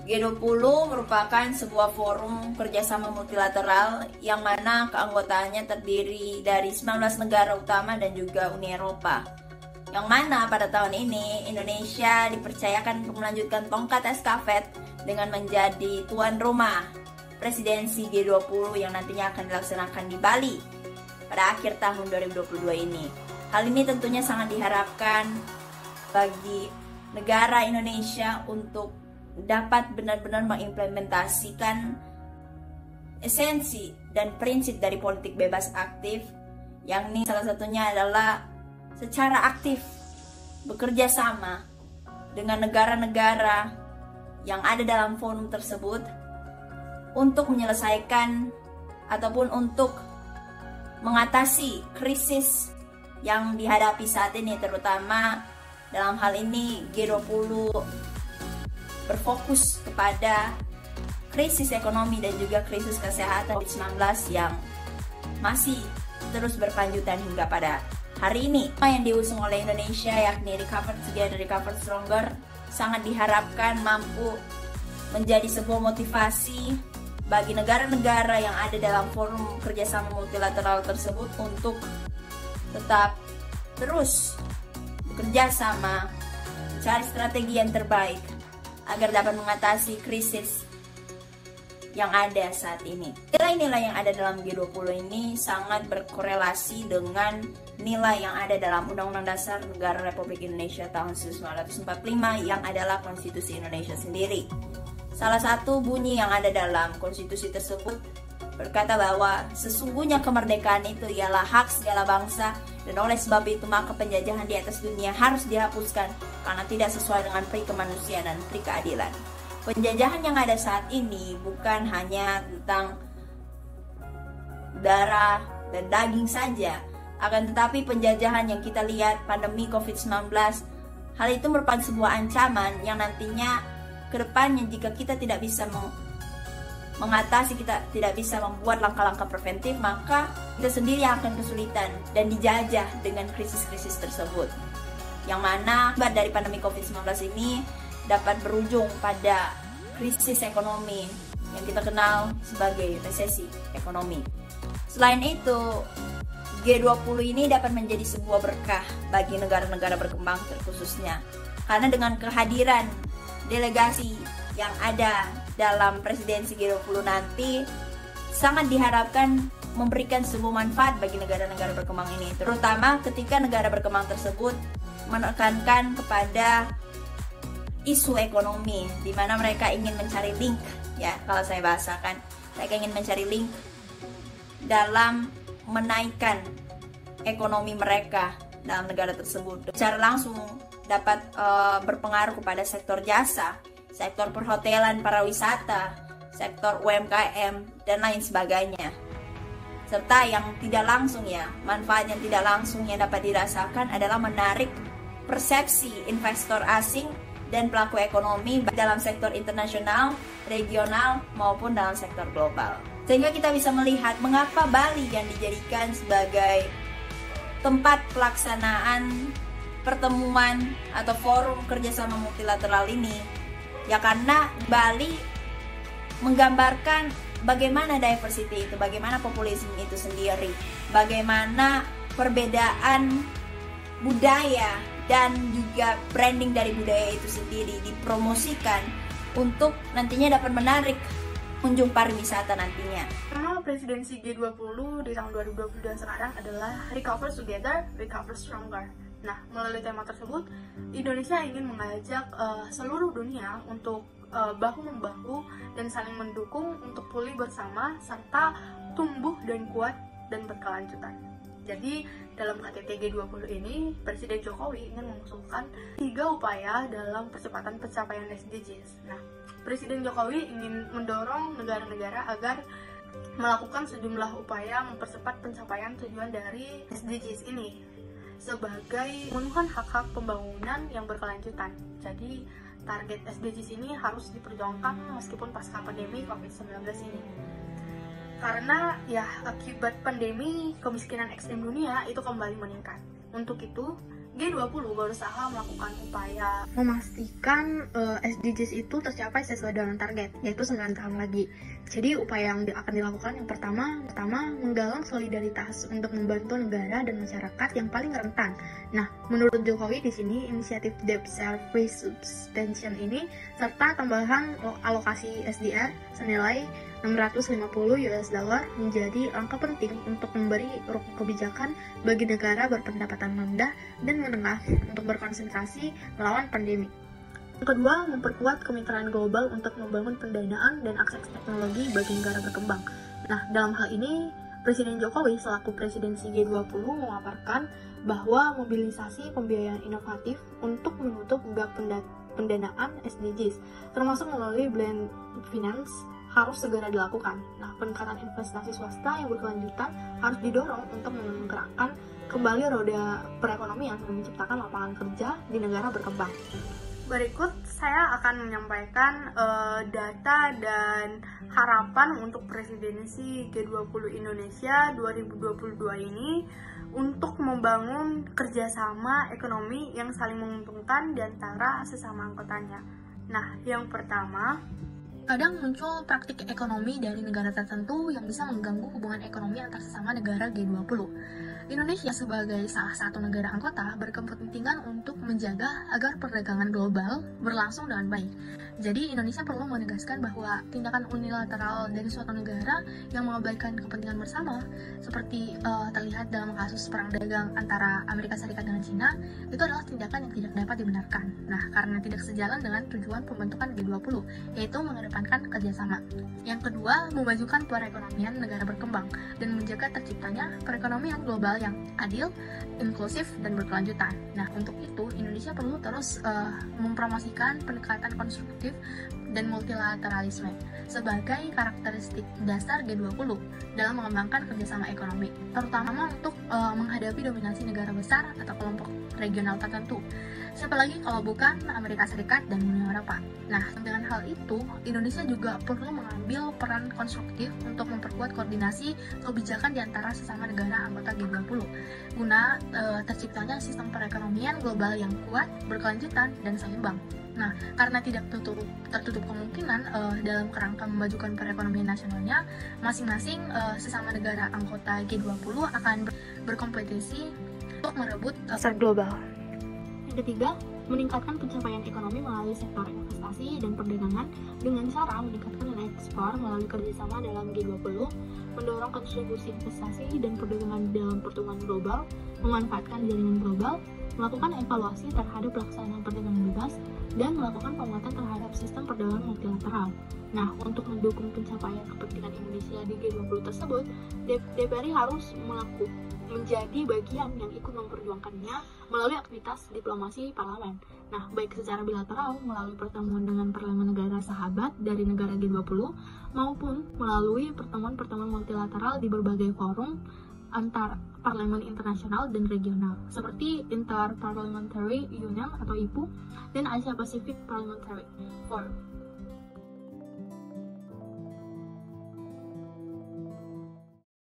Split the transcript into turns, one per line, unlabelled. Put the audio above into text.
G20 merupakan sebuah forum kerjasama multilateral yang mana keanggotaannya terdiri dari 19 negara utama dan juga Uni Eropa. Yang mana pada tahun ini Indonesia dipercayakan untuk melanjutkan tongkat estafet dengan menjadi tuan rumah presidensi G20 yang nantinya akan dilaksanakan di Bali pada akhir tahun 2022 ini. Hal ini tentunya sangat diharapkan bagi negara Indonesia untuk dapat benar-benar mengimplementasikan esensi dan prinsip dari politik bebas aktif, yang ini salah satunya adalah secara aktif bekerja sama dengan negara-negara yang ada dalam forum tersebut untuk menyelesaikan ataupun untuk mengatasi krisis yang dihadapi saat ini, terutama dalam hal ini G20 berfokus kepada krisis ekonomi dan juga krisis kesehatan COVID-19 yang masih terus berkelanjutan hingga pada hari ini. Yang diusung oleh Indonesia yakni Recover Together, Recover Stronger sangat diharapkan mampu menjadi sebuah motivasi bagi negara-negara yang ada dalam forum kerjasama multilateral tersebut untuk tetap terus bekerja sama, mencari strategi yang terbaik agar dapat mengatasi krisis yang ada saat ini. Nilai-nilai yang ada dalam G20 ini sangat berkorelasi dengan nilai yang ada dalam Undang-Undang Dasar Negara Republik Indonesia tahun 1945 yang adalah Konstitusi Indonesia sendiri. Salah satu bunyi yang ada dalam konstitusi tersebut berkata bahwa sesungguhnya kemerdekaan itu ialah hak segala bangsa, dan oleh sebab itu maka penjajahan di atas dunia harus dihapuskan karena tidak sesuai dengan peri kemanusiaan dan peri keadilan. Penjajahan yang ada saat ini bukan hanya tentang darah dan daging saja, akan tetapi penjajahan yang kita lihat pandemi COVID-19, hal itu merupakan sebuah ancaman yang nantinya kedepannya jika kita tidak bisa mengatasi, kita tidak bisa membuat langkah-langkah preventif, maka kita sendiri yang akan kesulitan dan dijajah dengan krisis-krisis tersebut. Yang mana akibat dari pandemi COVID-19 ini dapat berujung pada krisis ekonomi yang kita kenal sebagai resesi ekonomi. Selain itu, G20 ini dapat menjadi sebuah berkah bagi negara-negara berkembang terkhususnya, karena dengan kehadiran delegasi yang ada dalam presidensi G20 nanti sangat diharapkan memberikan sebuah manfaat bagi negara-negara berkembang ini, terutama ketika negara berkembang tersebut menekankan kepada isu ekonomi, di mana mereka ingin mencari link, ya kalau saya bahasakan, mereka ingin mencari link dalam menaikkan ekonomi mereka dalam negara tersebut. Secara langsung dapat berpengaruh kepada sektor jasa, sektor perhotelan, pariwisata, sektor UMKM, dan lain sebagainya. Serta yang tidak langsung, ya, manfaat yang tidak langsung yang dapat dirasakan adalah menarik persepsi investor asing dan pelaku ekonomi dalam sektor internasional, regional, maupun dalam sektor global. Sehingga kita bisa melihat mengapa Bali yang dijadikan sebagai tempat pelaksanaan pertemuan atau forum kerjasama multilateral ini, ya karena Bali menggambarkan bagaimana diversity itu, bagaimana populisme itu sendiri, bagaimana perbedaan budaya dan juga branding dari budaya itu sendiri dipromosikan untuk nantinya dapat menarik kunjung pariwisata nantinya.
Tema presidensi G20 di tahun 2022 sekarang adalah Recover Together, Recover Stronger. Nah, melalui tema tersebut, Indonesia ingin mengajak seluruh dunia untuk bahu-membahu dan saling mendukung untuk pulih bersama serta tumbuh dan kuat dan berkelanjutan. Jadi, dalam KTT G20 ini, Presiden Jokowi ingin mengusulkan 3 upaya dalam percepatan pencapaian SDGs. Nah, Presiden Jokowi ingin mendorong negara-negara agar melakukan sejumlah upaya mempercepat pencapaian tujuan dari SDGs ini sebagai memenuhi hak-hak pembangunan yang berkelanjutan. Jadi, target SDGs ini harus diperjuangkan meskipun pasca pandemi COVID-19 ini. Karena akibat pandemi kemiskinan ekstrem dunia itu kembali meningkat. Untuk itu, G20 berusaha melakukan upaya memastikan SDGs itu tercapai sesuai dengan target, yaitu 9 tahun lagi. Jadi upaya yang akan dilakukan yang pertama menggalang solidaritas untuk membantu negara dan masyarakat yang paling rentan. Nah, menurut Jokowi di sini inisiatif Debt Service Substantion ini serta tambahan alokasi SDR senilai $650 menjadi langkah penting untuk memberi rokok kebijakan bagi negara berpendapatan rendah dan menengah untuk berkonsentrasi melawan pandemi. Yang kedua, memperkuat kemitraan global untuk membangun pendanaan dan akses teknologi bagi negara berkembang. Nah, dalam hal ini, Presiden Jokowi selaku presidensi G20 memaparkan bahwa mobilisasi pembiayaan inovatif untuk menutup gap pendanaan SDGs, termasuk melalui blend finance, harus segera dilakukan. Nah, peningkatan investasi swasta yang berkelanjutan harus didorong untuk menggerakkan kembali roda perekonomian dan menciptakan lapangan kerja di negara berkembang. Berikut saya akan menyampaikan data dan harapan untuk presidensi G20 Indonesia 2022 ini untuk membangun kerjasama ekonomi yang saling menguntungkan di antara sesama anggotanya. Nah, yang pertama, kadang muncul praktik ekonomi dari negara tertentu yang bisa mengganggu hubungan ekonomi antar sesama negara G20. Indonesia sebagai salah satu negara anggota berkepentingan untuk menjaga agar perdagangan global berlangsung dengan baik. Jadi Indonesia perlu menegaskan bahwa tindakan unilateral dari suatu negara yang mengabaikan kepentingan bersama, seperti terlihat dalam kasus perang dagang antara Amerika Serikat dengan Cina, itu adalah tindakan yang tidak dapat dibenarkan. Nah, karena tidak sejalan dengan tujuan pembentukan G20, yaitu mengedepankan kerjasama. Yang kedua, memajukan perekonomian negara berkembang dan menjaga terciptanya perekonomian global yang adil, inklusif, dan berkelanjutan. Nah, untuk itu Indonesia perlu terus mempromosikan pendekatan konstruktif dan multilateralisme sebagai karakteristik dasar G20 dalam mengembangkan kerjasama ekonomi, terutama untuk menghadapi dominasi negara besar atau kelompok regional tertentu, siapa lagi kalau bukan Amerika Serikat dan Uni Eropa. Nah, dengan hal itu, Indonesia juga perlu mengambil peran konstruktif untuk memperkuat koordinasi kebijakan di antara sesama negara anggota G20 guna terciptanya sistem perekonomian global yang kuat, berkelanjutan, dan seimbang. Nah, karena tidak tertutup kemungkinan dalam kerangka memajukan perekonomian nasionalnya, masing-masing sesama negara anggota G20 akan berkompetisi untuk merebut pasar global. Yang ketiga, meningkatkan pencapaian ekonomi melalui sektor investasi dan perdagangan dengan cara meningkatkan nilai ekspor melalui kerjasama dalam G20, mendorong kontribusi investasi dan perdagangan dalam pertumbuhan global, memanfaatkan jaringan global, melakukan evaluasi terhadap pelaksanaan perdagangan bebas, dan melakukan penguatan terhadap sistem perdagangan multilateral. Nah, untuk mendukung pencapaian kepentingan Indonesia di G20 tersebut, DPR harus menjadi bagian yang ikut memperjuangkannya melalui aktivitas diplomasi parlemen. Nah, baik secara bilateral melalui pertemuan dengan parlemen negara sahabat dari negara G20 maupun melalui pertemuan-pertemuan multilateral di berbagai forum antar parlemen internasional dan regional seperti Interparliamentary Union atau IPU dan Asia Pacific Parliamentary Forum.